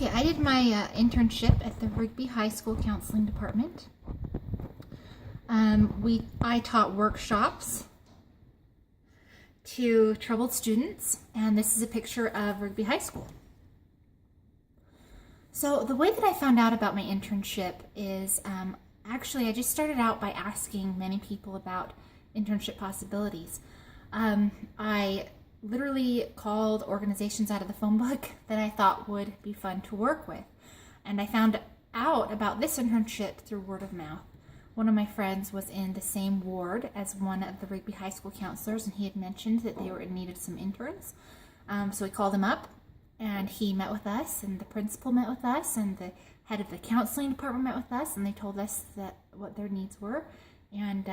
Okay, I did my internship at the Rigby High School Counseling Department. I taught workshops to troubled students, and this is a picture of Rigby High School. So the way that I found out about my internship is actually I just started out by asking many people about internship possibilities. I literally called organizations out of the phone book that I thought would be fun to work with. And I found out about this internship through word of mouth. One of my friends was in the same ward as one of the Rigby High School counselors, and he had mentioned that they were in need of some interns. So we called him up, and he met with us, and the principal met with us, and the head of the counseling department met with us, and they told us that what their needs were and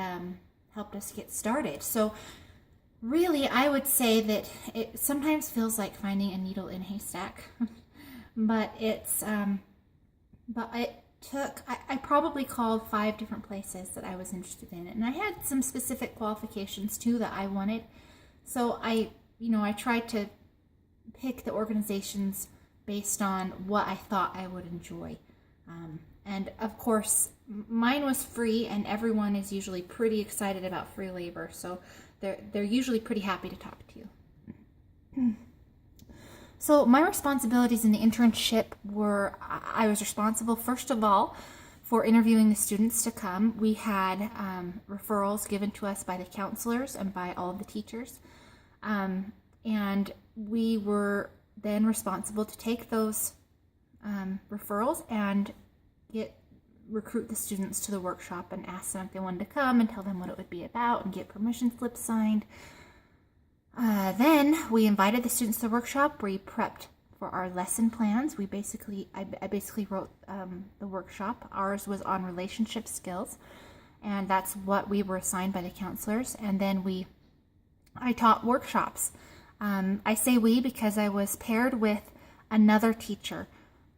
helped us get started. So really, I would say that it sometimes feels like finding a needle in a haystack, but I probably called 5 different places that I was interested in, and I had some specific qualifications too that I wanted. So I tried to pick the organizations based on what I thought I would enjoy. And of course, mine was free, and everyone is usually pretty excited about free labor, so they're usually pretty happy to talk to you. So my responsibilities in the internship were, I was responsible, first of all, for interviewing the students to come. We had referrals given to us by the counselors and by all of the teachers. And we were then responsible to take those referrals and recruit the students to the workshop and ask them if they wanted to come and tell them what it would be about and get permission slips signed. Then we invited the students to the workshop. We prepped for our lesson plans. I basically wrote the workshop. Ours was on relationship skills, and that's what we were assigned by the counselors. And then I taught workshops. I say we because I was paired with another teacher,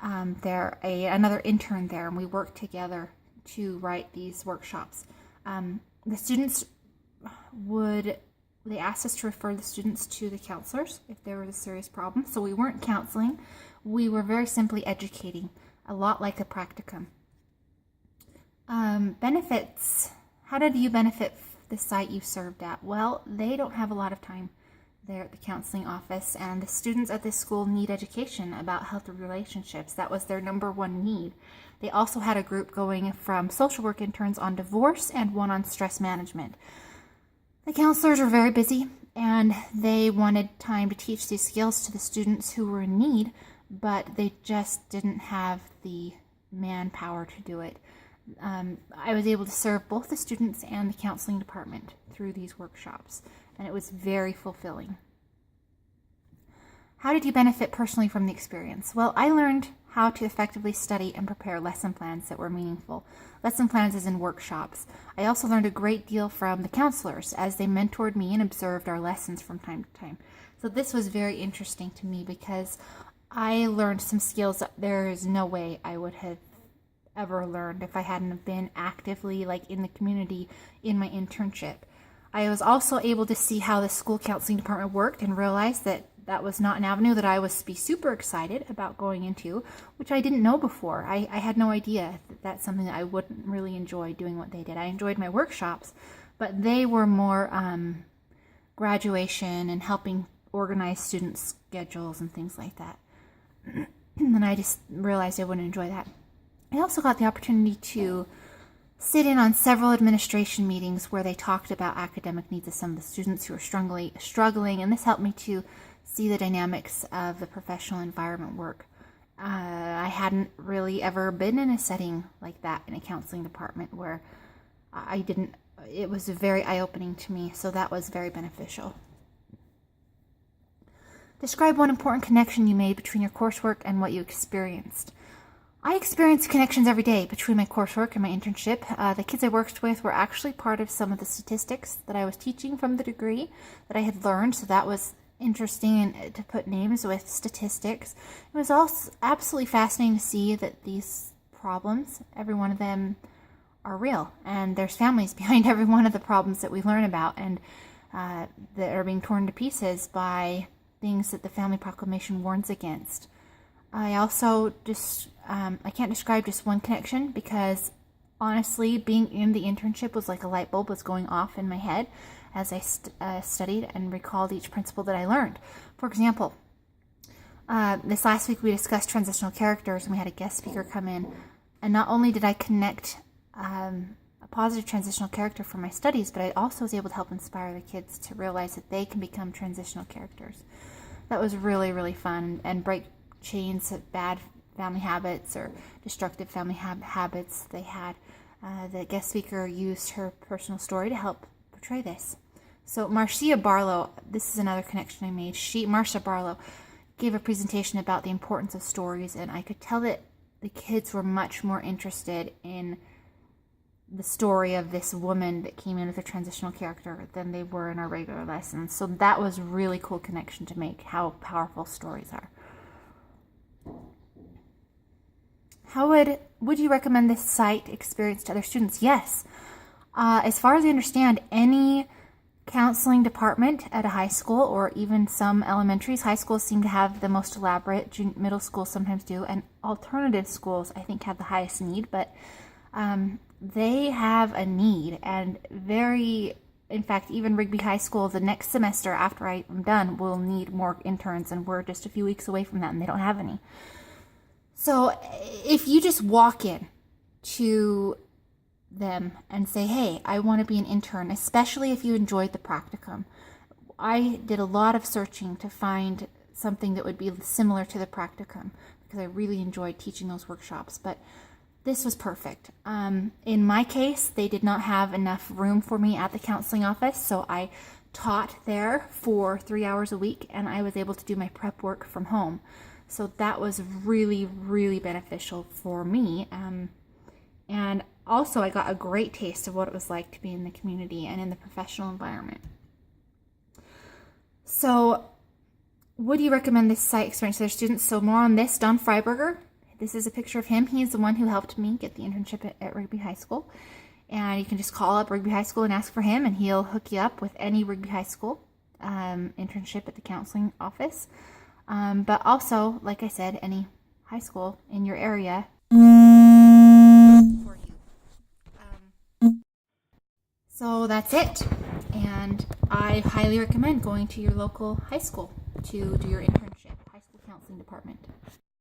another intern there, and we worked together to write these workshops. The students they asked us to refer the students to the counselors if there was a serious problem. So we weren't counseling. We were very simply educating, a lot like a practicum. Benefits. How did you benefit the site you served at? Well, they don't have a lot of time there at the counseling office, and the students at this school need education about healthy relationships. That was their number one need. They also had a group going from social work interns on divorce and one on stress management. The counselors were very busy, and they wanted time to teach these skills to the students who were in need, but they just didn't have the manpower to do it. I was able to serve both the students and the counseling department through these workshops, and it was very fulfilling. How did you benefit personally from the experience? Well, I learned how to effectively study and prepare lesson plans that were meaningful. Lesson plans as in workshops. I also learned a great deal from the counselors as they mentored me and observed our lessons from time to time. So this was very interesting to me because I learned some skills that there is no way I would have ever learned if I hadn't have been actively in the community in my internship. I was also able to see how the school counseling department worked and realized that was not an avenue that I was super excited about going into, which I didn't know before. I had no idea that that's something that I wouldn't really enjoy doing what they did. I enjoyed my workshops, but they were more graduation and helping organize students' schedules and things like that. And I just realized I wouldn't enjoy that. I also got the opportunity to sit in on several administration meetings where they talked about academic needs of some of the students who are struggling, and this helped me to see the dynamics of the professional environment work. I hadn't really ever been in a setting like that in a counseling department where it was very eye-opening to me, so that was very beneficial. Describe one important connection you made between your coursework and what you experienced. I experienced connections every day between my coursework and my internship. The kids I worked with were actually part of some of the statistics that I was teaching from the degree that I had learned, so that was interesting to put names with statistics. It was also absolutely fascinating to see that these problems, every one of them, are real, and there's families behind every one of the problems that we learn about, and that are being torn to pieces by things that the Family Proclamation warns against. I also just, I can't describe just one connection, because honestly, being in the internship was like a light bulb was going off in my head as I studied and recalled each principle that I learned. For example, this last week we discussed transitional characters, and we had a guest speaker come in, and not only did I connect a positive transitional character from my studies, but I also was able to help inspire the kids to realize that they can become transitional characters. That was really, really fun, and break chains of bad family habits or destructive family habits they had. The guest speaker used her personal story to help portray this. So Marcia Barlow, this is another connection I made. Marcia Barlow gave a presentation about the importance of stories, and I could tell that the kids were much more interested in the story of this woman that came in with a transitional character than they were in our regular lessons. So that was a really cool connection to make, how powerful stories are. How would you recommend this site experience to other students? Yes. As far as I understand, any counseling department at a high school, or even some elementaries, high schools seem to have the most elaborate, middle schools sometimes do, and alternative schools I think have the highest need, but they have a need, and in fact, even Rigby High School, the next semester after I'm done, will need more interns, and we're just a few weeks away from that, and they don't have any. So if you just walk in to them and say, hey, I want to be an intern, especially if you enjoyed the practicum. I did a lot of searching to find something that would be similar to the practicum, because I really enjoyed teaching those workshops, but this was perfect. In my case, they did not have enough room for me at the counseling office, so I taught there for 3 hours a week, and I was able to do my prep work from home. So that was really, really beneficial for me. And also, I got a great taste of what it was like to be in the community and in the professional environment. So, would you recommend this site experience to their students? So more on this, Don Freiberger. This is a picture of him. He's the one who helped me get the internship at Rigby High School. And you can just call up Rigby High School and ask for him, and he'll hook you up with any Rigby High School internship at the counseling office. But also, like I said, any high school in your area for you. So that's it. And I highly recommend going to your local high school to do your internship.